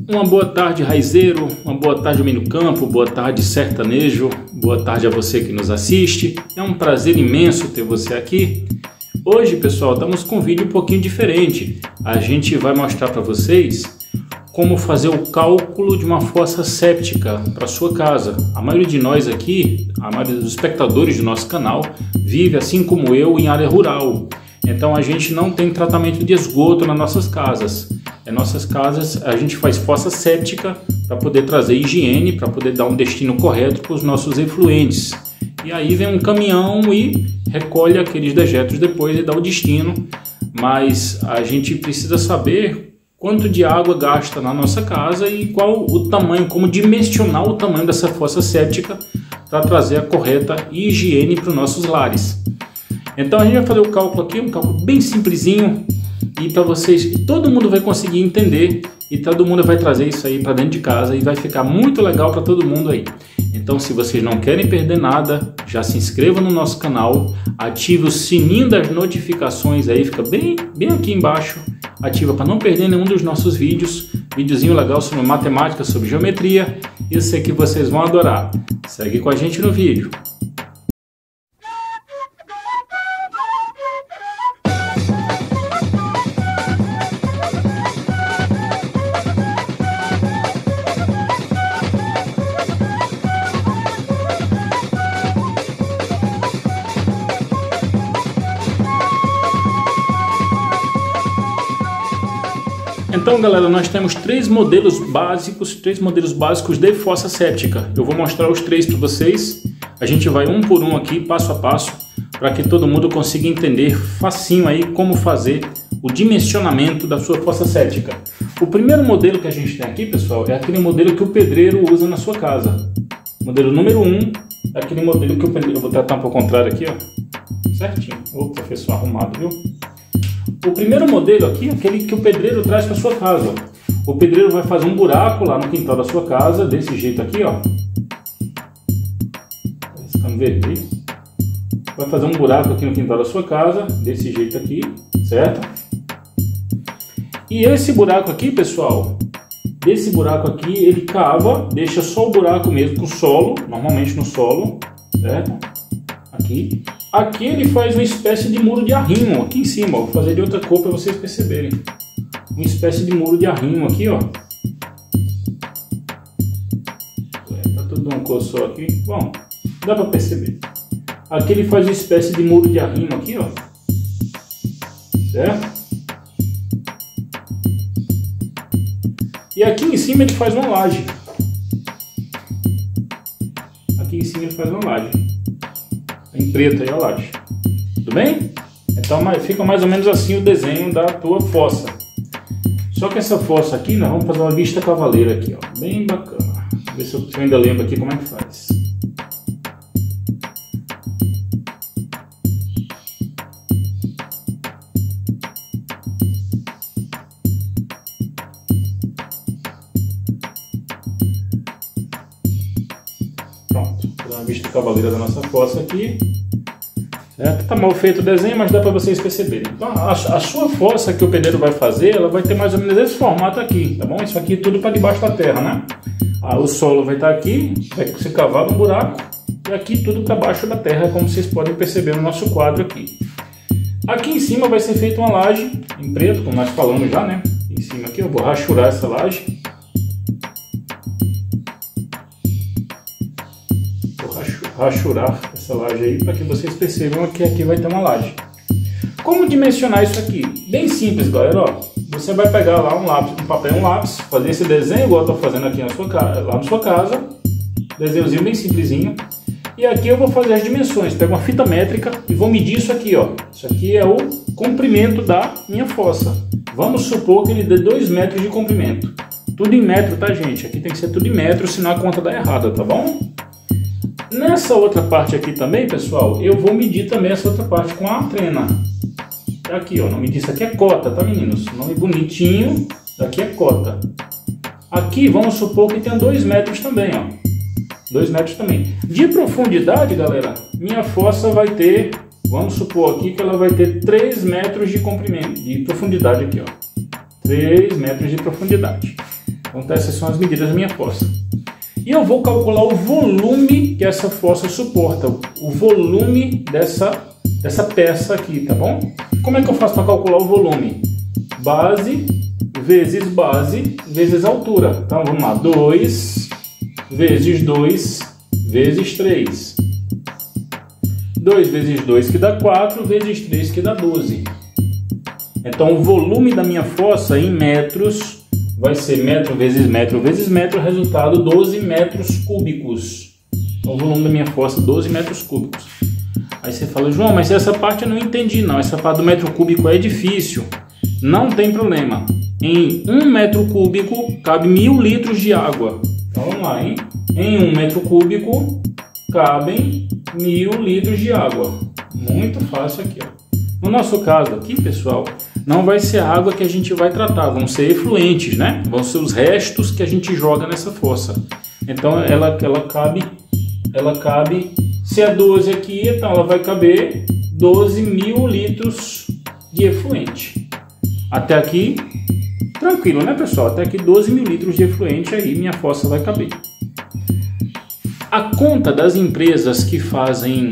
Uma boa tarde, raizeiro, uma boa tarde, homem no campo, boa tarde, sertanejo, boa tarde a você que nos assiste. É um prazer imenso ter você aqui. Hoje, pessoal, estamos com um vídeo um pouquinho diferente. A gente vai mostrar para vocês como fazer o cálculo de uma fossa séptica para sua casa. A maioria de nós aqui, a maioria dos espectadores do nosso canal, vive assim como eu em área rural. Então a gente não tem tratamento de esgoto nas nossas casas. Em nossas casas a gente faz fossa séptica para poder trazer higiene, para poder dar um destino correto para os nossos efluentes. E aí vem um caminhão e recolhe aqueles dejetos depois e dá o destino. Mas a gente precisa saber quanto de água gasta na nossa casa e qual o tamanho, como dimensionar o tamanho dessa fossa séptica para trazer a correta higiene para os nossos lares. Então a gente vai fazer o cálculo aqui, um cálculo bem simplesinho e para vocês, todo mundo vai conseguir entender e todo mundo vai trazer isso aí para dentro de casa e vai ficar muito legal para todo mundo aí. Então se vocês não querem perder nada, já se inscreva no nosso canal, ative o sininho das notificações aí, fica bem aqui embaixo, ativa para não perder nenhum dos nossos vídeos, videozinho legal sobre matemática, sobre geometria, eu sei que vocês vão adorar. Segue com a gente no vídeo. Então, galera, nós temos três modelos básicos de fossa séptica. Eu vou mostrar os três para vocês. A gente vai um por um aqui, passo a passo, para que todo mundo consiga entender facinho aí como fazer o dimensionamento da sua fossa séptica. O primeiro modelo que a gente tem aqui, pessoal, é aquele modelo que o pedreiro usa na sua casa. Modelo número 1 é aquele modelo que o pedreiro... Eu vou tratar um pouco ao contrário aqui, ó. Certinho. Ô, professor arrumado, viu? O primeiro modelo aqui é aquele que o pedreiro traz para sua casa. O pedreiro vai fazer um buraco lá no quintal da sua casa, desse jeito aqui, ó. Ficando vermelho. Vai fazer um buraco aqui no quintal da sua casa, desse jeito aqui, certo? E esse buraco aqui, pessoal, desse buraco aqui, ele cava, deixa só o buraco mesmo com solo, normalmente no solo, certo? Aqui. Aqui ele faz uma espécie de muro de arrimo, aqui em cima, ó. Vou fazer de outra cor para vocês perceberem. Uma espécie de muro de arrimo aqui, ó. Tá tudo uma cor só aqui. Bom, dá para perceber. Aqui ele faz uma espécie de muro de arrimo aqui, ó. Certo? E aqui em cima ele faz uma laje. Aqui em cima ele faz uma laje. Em preto aí a laje. Tudo bem? Então fica mais ou menos assim o desenho da tua fossa. Só que essa fossa aqui, nós vamos fazer uma vista cavaleira aqui, ó. Bem bacana. Vou ver se eu ainda lembro aqui como é que faz. Pronto, vou fazer uma vista cavaleira da nossa fossa aqui. Certo? Tá mal feito o desenho, mas dá para vocês perceberem. Então, a sua fossa que o pedreiro vai fazer, ela vai ter mais ou menos esse formato aqui, tá bom? Isso aqui é tudo para debaixo da terra, né? O solo vai estar aqui, vai ser cavado um buraco, e aqui tudo para baixo da terra, como vocês podem perceber no nosso quadro aqui. Aqui em cima vai ser feita uma laje em preto, como nós falamos já, né? Em cima aqui eu vou rachurar essa laje. Rachurar essa laje aí para que vocês percebam que aqui vai ter uma laje. Como dimensionar isso aqui? Bem simples, galera. Ó, você vai pegar lá um lápis, um papel e um lápis, fazer esse desenho igual eu estou fazendo aqui lá na sua casa, desenhozinho bem simplesinho. E aqui eu vou fazer as dimensões. Pego uma fita métrica e vou medir isso aqui, ó. Isso aqui é o comprimento da minha fossa. Vamos supor que ele dê 2 metros de comprimento. Tudo em metro, tá, gente? Aqui tem que ser tudo em metro, senão a conta dá errada, tá bom? Nessa outra parte aqui também, pessoal, eu vou medir também essa outra parte com a trena. Aqui, ó, não medir, isso aqui é cota, tá, meninos? Nome bonitinho, daqui é cota. Aqui, vamos supor que tenha 2 metros também, ó. 2 metros também. De profundidade, galera, minha fossa vai ter, vamos supor aqui que ela vai ter 3 metros de comprimento, de profundidade aqui, ó. 3 metros de profundidade. Então essas são as medidas da minha fossa. E eu vou calcular o volume que essa fossa suporta, o volume dessa peça aqui, tá bom? Como é que eu faço para calcular o volume? Base vezes altura. Então vamos lá, 2 vezes 2 vezes 3. 2 vezes 2 que dá 4, vezes 3 que dá 12. Então o volume da minha fossa em metros vai ser metro vezes metro vezes metro, resultado 12 metros cúbicos. Então o volume da minha fossa 12 metros cúbicos. Aí você fala, João, mas essa parte eu não entendi não, essa parte do metro cúbico é difícil. Não tem problema. Em 1 metro cúbico cabe 1000 litros de água. Então vamos lá, hein? Em 1 metro cúbico cabem 1000 litros de água. Muito fácil aqui, ó. No nosso caso aqui, pessoal, não vai ser a água que a gente vai tratar, vão ser efluentes, né? Vão ser os restos que a gente joga nessa fossa. Então ela cabe, se é 12 aqui, então ela vai caber 12.000 litros de efluente. Até aqui, tranquilo, né, pessoal? Até aqui 12.000 litros de efluente, aí minha fossa vai caber. A conta das empresas que fazem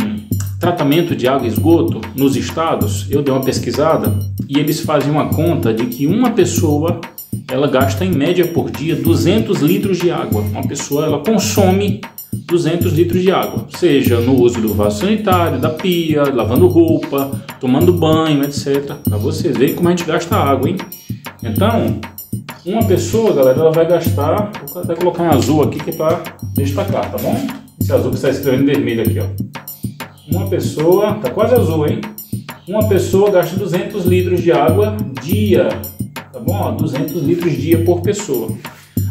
tratamento de água e esgoto nos estados, eu dei uma pesquisada e eles fazem uma conta de que uma pessoa ela gasta em média por dia 200 litros de água. Uma pessoa ela consome 200 litros de água, seja no uso do vaso sanitário, da pia, lavando roupa, tomando banho, etc. Para vocês verem como a gente gasta água, hein? Então, uma pessoa, galera, ela vai gastar, vou até colocar em azul aqui que é para destacar, tá bom? Esse azul que está escrevendo em vermelho aqui, ó. Uma pessoa, tá quase azul, hein? Uma pessoa gasta 200 litros de água dia, tá bom? Ó, 200 litros dia por pessoa.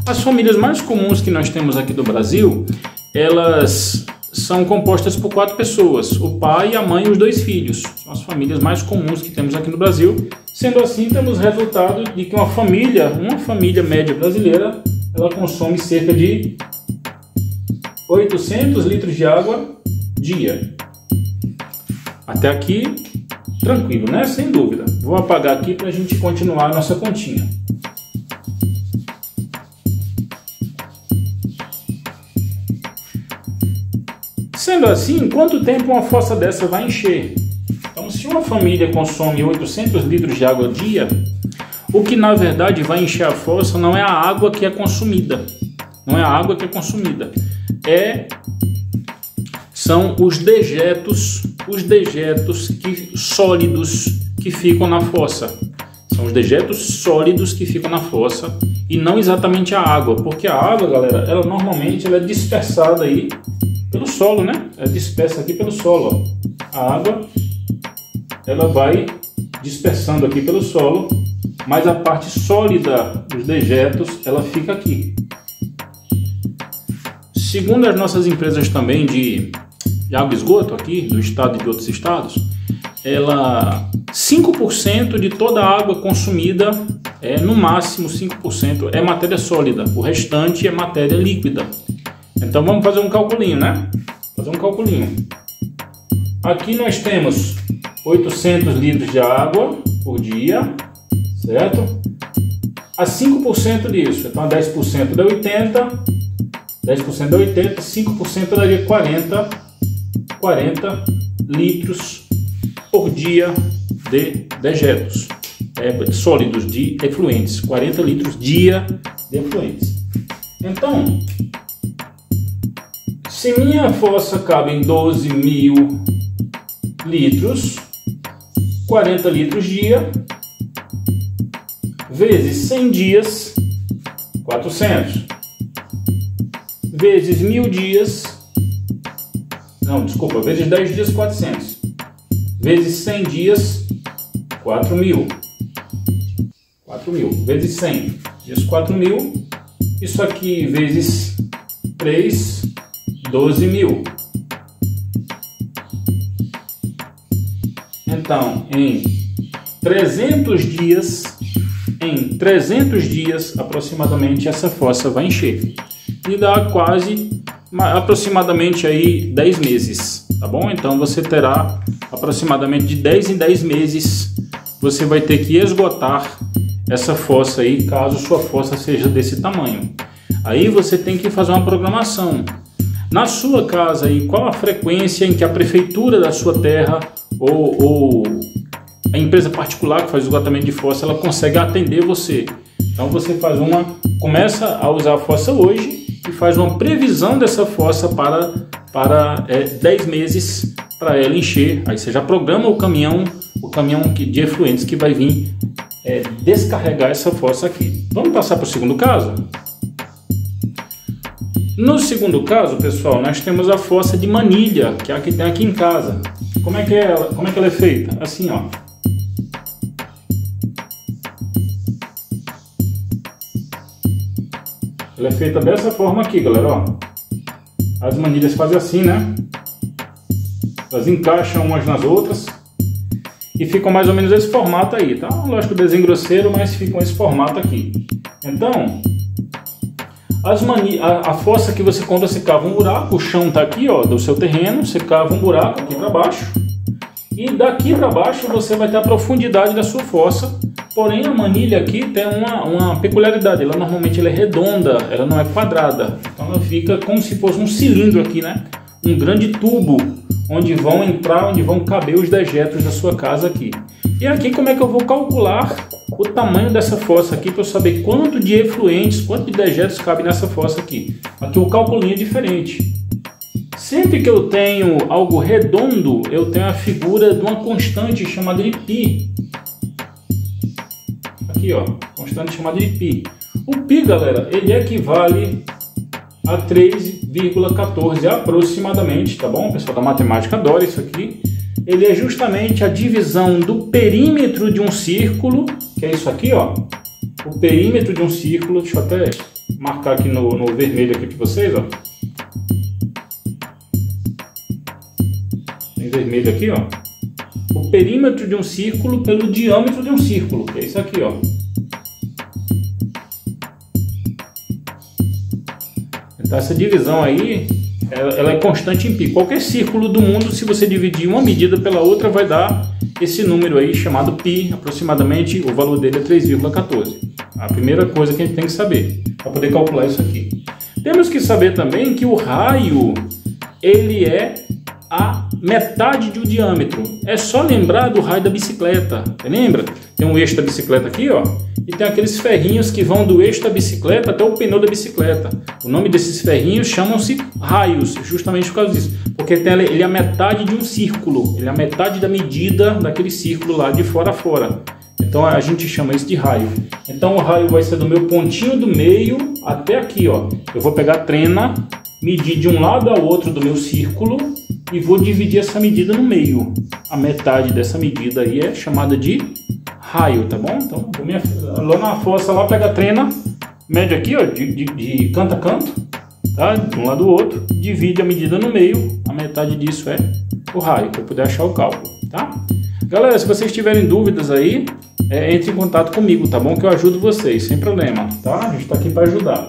As famílias mais comuns que nós temos aqui do Brasil, elas são compostas por 4 pessoas, o pai, a mãe e os 2 filhos. São as famílias mais comuns que temos aqui no Brasil. Sendo assim, temos resultado de que uma família média brasileira, ela consome cerca de 800 litros de água dia. Até aqui, tranquilo, né? Sem dúvida. Vou apagar aqui para a gente continuar a nossa continha. Sendo assim, quanto tempo uma fossa dessa vai encher? Então, se uma família consome 800 litros de água ao dia, o que na verdade vai encher a fossa não é a água que é consumida. Não é a água que é consumida. São os dejetos sólidos que ficam na fossa. São os dejetos sólidos que ficam na fossa e não exatamente a água, porque a água, galera, ela normalmente é dispersada aí pelo solo, né? É dispersa aqui pelo solo, ó. A água ela vai dispersando aqui pelo solo, mas a parte sólida dos dejetos ela fica aqui. Segundo as nossas empresas também de água e esgoto aqui do estado e de outros estados, 5% de toda a água consumida, no máximo 5% é matéria sólida, o restante é matéria líquida. Então vamos fazer um calculinho, né? Aqui nós temos 800 litros de água por dia, certo? A 5% disso, então 10% dá 80, 5% daria 40 litros por dia de dejetos sólidos, de efluentes, 40 litros dia de efluentes. Então, se minha fossa cabe em 12.000 litros, 40 litros dia, vezes 100 dias, 400, vezes 1000 dias, vezes 10 dias, 400, vezes 100 dias, 4.000, vezes 100 dias, 4.000, isso aqui vezes 3, 12.000. Então, em 300 dias aproximadamente essa fossa vai encher e dá aproximadamente aí 10 meses, tá bom? Então você terá aproximadamente de 10 em 10 meses você vai ter que esgotar essa fossa aí, caso sua fossa seja desse tamanho. Aí você tem que fazer uma programação. Na sua casa aí, qual a frequência em que a prefeitura da sua terra ou a empresa particular que faz o esgotamento de fossa, ela consegue atender você. Então você começa a usar a fossa hoje e faz uma previsão dessa fossa para 10 meses para ela encher. Aí você já programa o caminhão de efluentes que vai vir descarregar essa fossa aqui. Vamos passar para o segundo caso? No segundo caso, pessoal, nós temos a fossa de manilha, que é a que tem aqui em casa. Como é que ela é feita? Assim, ó. Ela é feita dessa forma aqui, galera, ó. As manilhas fazem assim, né? Elas encaixam umas nas outras e ficam mais ou menos esse formato aí, tá? Lógico, desenho grosseiro, mas ficam esse formato aqui. Então, a fossa que você compra, você cava um buraco, o chão tá aqui, ó, do seu terreno, você cava um buraco aqui para baixo e daqui para baixo você vai ter a profundidade da sua fossa. Porém, a manilha aqui tem uma peculiaridade, ela normalmente é redonda, ela não é quadrada, então ela fica como se fosse um cilindro aqui, né? Um grande tubo onde vão caber os dejetos da sua casa aqui. E aqui como é que eu vou calcular o tamanho dessa fossa aqui para eu saber quanto de efluentes, quanto de dejetos cabe nessa fossa aqui. Aqui o cálculo é diferente. Sempre que eu tenho algo redondo, eu tenho a figura de uma constante chamada de π. Aqui, ó, constante chamada de π. O π, galera, ele equivale a 3,14 aproximadamente, tá bom? O pessoal da matemática adora isso aqui. Ele é justamente a divisão do perímetro de um círculo, que é isso aqui, ó. O perímetro de um círculo, deixa eu até marcar aqui no vermelho aqui para vocês, ó. Tem vermelho aqui, ó. O perímetro de um círculo pelo diâmetro de um círculo, que é isso aqui, ó. Então essa divisão aí, ela é constante em π. Qualquer círculo do mundo, se você dividir uma medida pela outra, vai dar esse número aí chamado π, aproximadamente o valor dele é 3,14. A primeira coisa que a gente tem que saber para poder calcular isso aqui. Temos que saber também que o raio, ele é a metade do diâmetro. É só lembrar do raio da bicicleta. Você lembra? Tem um eixo da bicicleta aqui, ó, e tem aqueles ferrinhos que vão do eixo da bicicleta até o pneu da bicicleta. O nome desses ferrinhos chamam-se raios, justamente por causa disso, porque ele é a metade de um círculo, ele é a metade da medida daquele círculo lá de fora a fora. Então a gente chama isso de raio. Então o raio vai ser do meu pontinho do meio até aqui, ó. Eu vou pegar a trena, medir de um lado ao outro do meu círculo e vou dividir essa medida no meio. A metade dessa medida aí é chamada de raio, tá bom? Então vou lá na fossa, lá pega a trena, mede aqui, ó, de canto a canto, tá? De um lado ao outro, divide a medida no meio, a metade disso é o raio, para eu poder achar o cálculo, tá? Galera, se vocês tiverem dúvidas aí, entre em contato comigo, tá bom? Que eu ajudo vocês, sem problema, tá? A gente tá aqui para ajudar.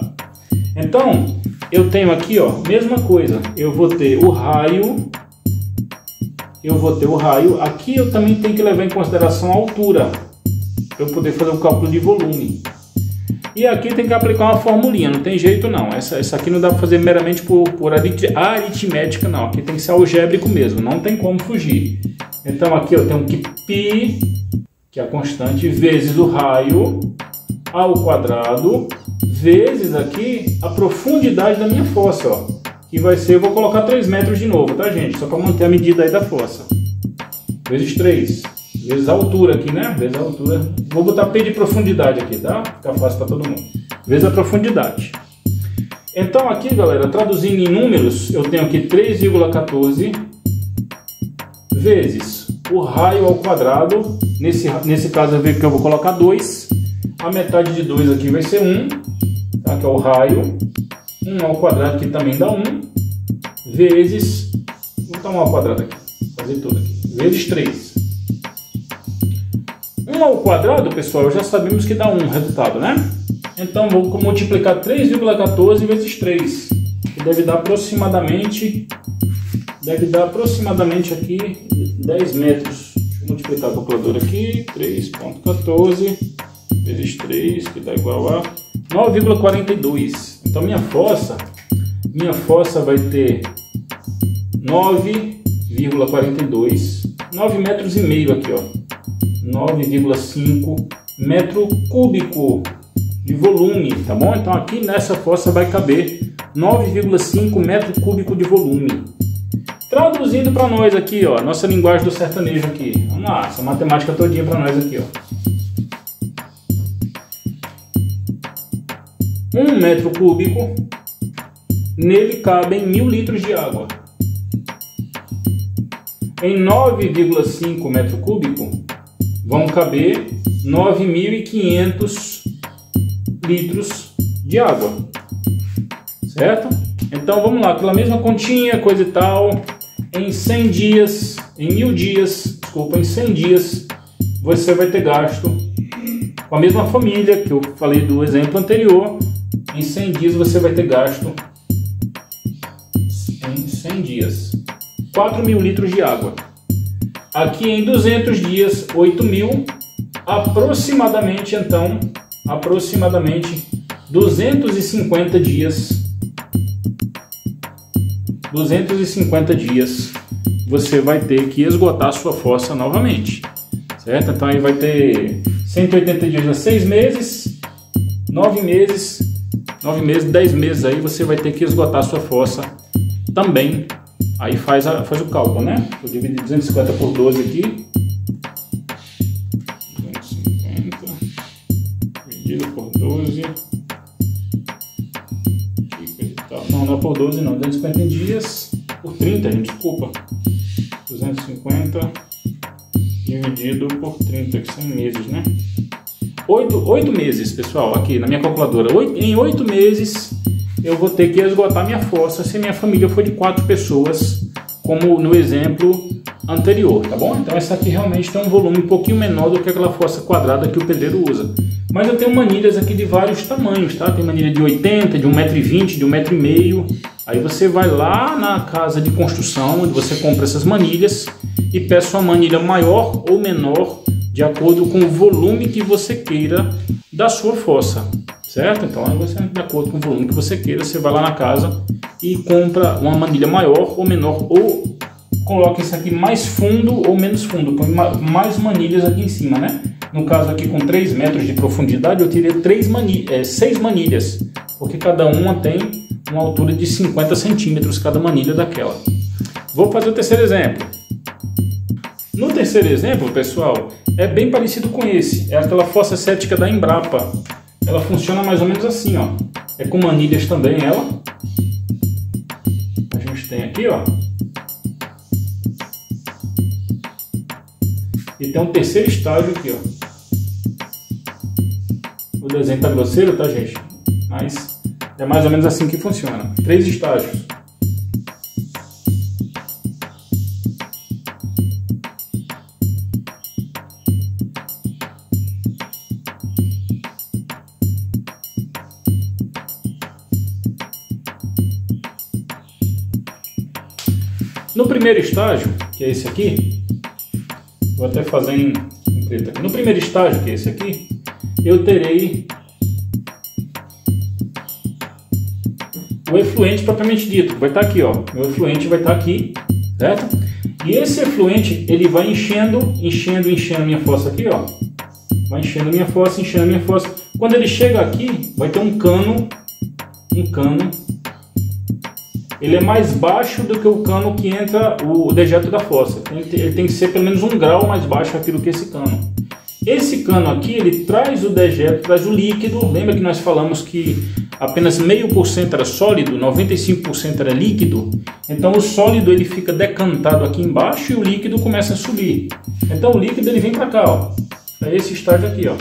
Então, eu tenho aqui, ó, mesma coisa, eu vou ter o raio, aqui eu também tenho que levar em consideração a altura, para eu poder fazer o cálculo de volume. E aqui tem que aplicar uma formulinha, não tem jeito não, essa aqui não dá para fazer meramente por aritmética não, aqui tem que ser algébrico mesmo, não tem como fugir. Então aqui eu tenho que π, que é a constante, vezes o raio ao quadrado, vezes aqui a profundidade da minha fossa, ó, que vai ser, eu vou colocar 3 metros de novo, tá gente? Só para manter a medida aí da fossa. Vezes 3, vezes a altura aqui, né? Vezes a altura, vou botar P de profundidade aqui, tá? Fica fácil para todo mundo. Vezes a profundidade. Então aqui, galera, traduzindo em números, eu tenho aqui 3,14 vezes o raio ao quadrado, nesse caso eu vejo que eu vou colocar 2, a metade de 2 aqui vai ser 1, tá? Que é o raio, 1 ao quadrado que também dá 1, vezes, vou botar 1 ao quadrado aqui, fazer tudo aqui, vezes 3. 1 ao quadrado, pessoal, já sabemos que dá 1 resultado, né? Então vou multiplicar 3,14 vezes 3, que deve dar aproximadamente aqui 10 metros. Deixa eu multiplicar a calculadora aqui, 3,14 vezes 3, que dá igual a 9,42. Então minha fossa vai ter 9,42, 9 metros e meio aqui, ó, 9,5 metro cúbico de volume, tá bom? Então aqui nessa fossa vai caber 9,5 metro cúbico de volume. Traduzindo para nós aqui, ó, nossa linguagem do sertanejo aqui. Vamos lá, essa matemática todinha para nós aqui, ó. 1 metro cúbico, nele cabem 1000 litros de água. Em 9,5 metro cúbico vão caber 9.500 litros de água, certo? Então vamos lá, aquela mesma continha, coisa e tal. Em 100 dias, em 1000 dias, desculpa, em 100 dias você vai ter gasto com a mesma família que eu falei do exemplo anterior. Em 100 dias você vai ter gasto, em 100 dias, 4.000 litros de água. Aqui em 200 dias, 8.000, aproximadamente, então, aproximadamente 250 dias, 250 dias você vai ter que esgotar a sua fossa novamente, certo? Então aí vai ter 180 dias a 6 meses, 9 meses, 10 meses aí você vai ter que esgotar a sua fossa também. Aí faz o cálculo, né? Eu dividi 250 por 12 aqui. 250 dividido por 12. Não é por 12 não. 250 em dias por 30, gente, desculpa. 250 dividido por 30, que são meses, né? 8 meses, pessoal, aqui na minha calculadora. Em 8 meses eu vou ter que esgotar minha fossa se minha família for de 4 pessoas, como no exemplo anterior, tá bom? Então essa aqui realmente tem um volume um pouquinho menor do que aquela fossa quadrada que o pedreiro usa. Mas eu tenho manilhas aqui de vários tamanhos, tá? Tem manilha de 80, de 1,20 m, de 1,5 m. Aí você vai lá na casa de construção, onde você compra essas manilhas e peça uma manilha maior ou menor, de acordo com o volume que você queira da sua fossa, certo? Então aí você, de acordo com o volume que você queira, você vai lá na casa e compra uma manilha maior ou menor, ou coloca isso aqui mais fundo ou menos fundo, põe mais manilhas aqui em cima, né? No caso aqui com 3 metros de profundidade eu tirei 6 manilhas, porque cada uma tem uma altura de 50 centímetros cada manilha daquela. Vou fazer o terceiro exemplo. No terceiro exemplo, pessoal, é bem parecido com esse. É aquela fossa séptica da Embrapa. Ela funciona mais ou menos assim, ó. É com manilhas também ela. A gente tem aqui, ó. E tem um terceiro estágio aqui, ó. O desenho tá grosseiro, tá, gente? Mas é mais ou menos assim que funciona. 3 estágios. No primeiro estágio, que é esse aqui, vou até fazer em preto aqui. No primeiro estágio, que é esse aqui, eu terei o efluente propriamente dito, vai estar aqui, ó. Meu efluente vai estar aqui, certo? E esse efluente, ele vai enchendo minha fossa aqui, ó. Vai enchendo minha fossa. Quando ele chega aqui, vai ter um cano. Ele é mais baixo do que o cano que entra o dejeto da fossa. Ele tem que ser pelo menos 1 grau mais baixo aqui do que esse cano. Esse cano aqui, ele traz o dejeto, traz o líquido. Lembra que nós falamos que apenas 0,5% era sólido, 95% era líquido? Então o sólido ele fica decantado aqui embaixo e o líquido começa a subir. Então o líquido ele vem para cá, ó. Para esse estágio aqui, ó.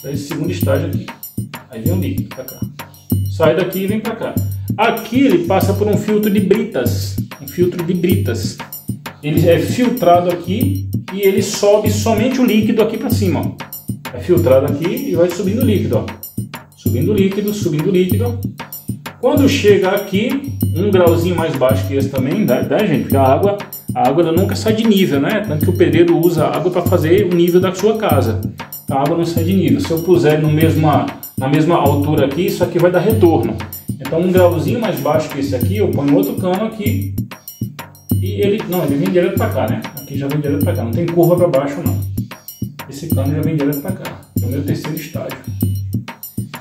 Para esse segundo estágio aqui. Aí vem o líquido para cá. Sai daqui e vem para cá. Aqui ele passa por um filtro de britas. Ele é filtrado aqui e ele sobe somente o líquido aqui para cima, ó. É filtrado aqui e vai subindo o líquido, ó. Subindo líquido. Quando chega aqui, 1 grauzinho mais baixo que esse também, dá gente? Porque a água ela nunca sai de nível, né? Tanto que o pedreiro usa a água para fazer o nível da sua casa. a água não sai de nível. Se eu puser na mesma altura aqui, isso aqui vai dar retorno. Então um grauzinho mais baixo que esse aqui, eu ponho outro cano aqui e ele vem direto para cá, né? Aqui já vem direto para cá, não tem curva para baixo não. Esse cano já vem direto para cá, é o meu terceiro estágio.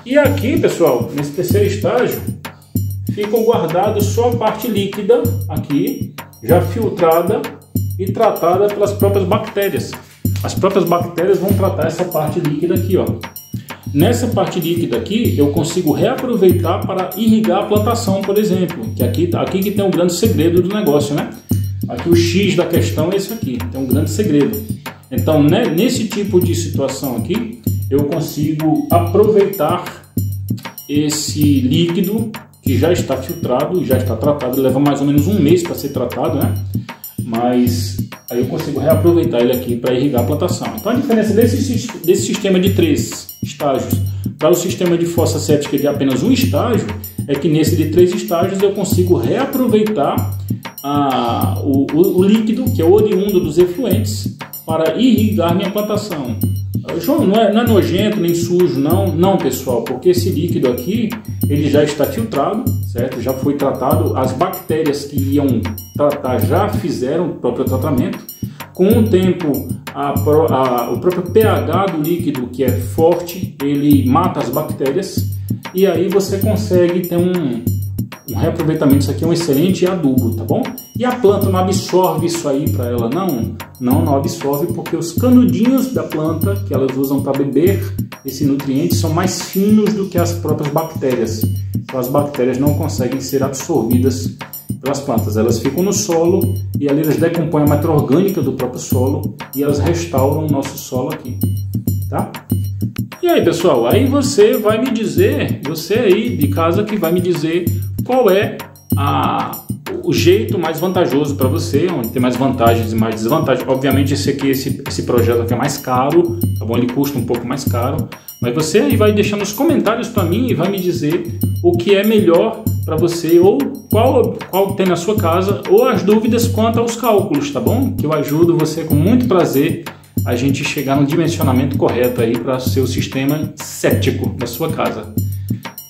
E aqui, pessoal, nesse terceiro estágio, fica guardado só a parte líquida aqui, já filtrada e tratada pelas próprias bactérias. As próprias bactérias vão tratar essa parte líquida aqui, ó. Nessa parte líquida aqui, eu consigo reaproveitar para irrigar a plantação, por exemplo. Que aqui que tem um grande segredo do negócio, né? Aqui o X da questão é esse aqui, tem um grande segredo. Então, né, nesse tipo de situação aqui, eu consigo aproveitar esse líquido que já está filtrado, já está tratado, leva mais ou menos um mês para ser tratado, né? Mas aí eu consigo reaproveitar ele aqui para irrigar a plantação. Então a diferença desse sistema de 3 estágios para o sistema de fossa séptica de apenas um estágio é que nesse de 3 estágios eu consigo reaproveitar o líquido que é oriundo dos efluentes para irrigar minha plantação. João, não é nojento nem sujo, não pessoal, porque esse líquido aqui ele já está filtrado, certo? Já foi tratado, as bactérias que iam tratar já fizeram o próprio tratamento. Com o tempo, o próprio pH do líquido, que é forte, ele mata as bactérias e aí você consegue ter um reaproveitamento. Isso aqui é um excelente adubo, tá bom? E a planta não absorve isso aí para ela, não absorve, porque os canudinhos da planta que elas usam para beber esse nutriente são mais finos do que as próprias bactérias. Então as bactérias não conseguem ser absorvidas pelas plantas, elas ficam no solo e ali elas decompõem a matéria orgânica do próprio solo e elas restauram o nosso solo aqui, tá? E aí, pessoal, aí você vai me dizer, você aí de casa que vai me dizer qual é o jeito mais vantajoso para você, onde tem mais vantagens e mais desvantagens. Obviamente esse projeto aqui é mais caro, tá bom? Ele custa um pouco mais caro, mas você aí vai deixar nos comentários para mim e vai me dizer o que é melhor para você, ou qual tem na sua casa, ou as dúvidas quanto aos cálculos, tá bom? Que eu ajudo você com muito prazer a gente chegar no dimensionamento correto aí para o seu sistema séptico da sua casa.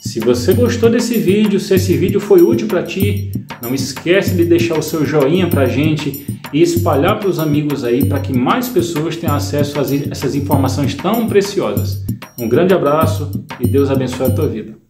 Se você gostou desse vídeo, se esse vídeo foi útil para ti, não esquece de deixar o seu joinha para a gente e espalhar para os amigos aí, para que mais pessoas tenham acesso a essas informações tão preciosas. Um grande abraço e Deus abençoe a tua vida.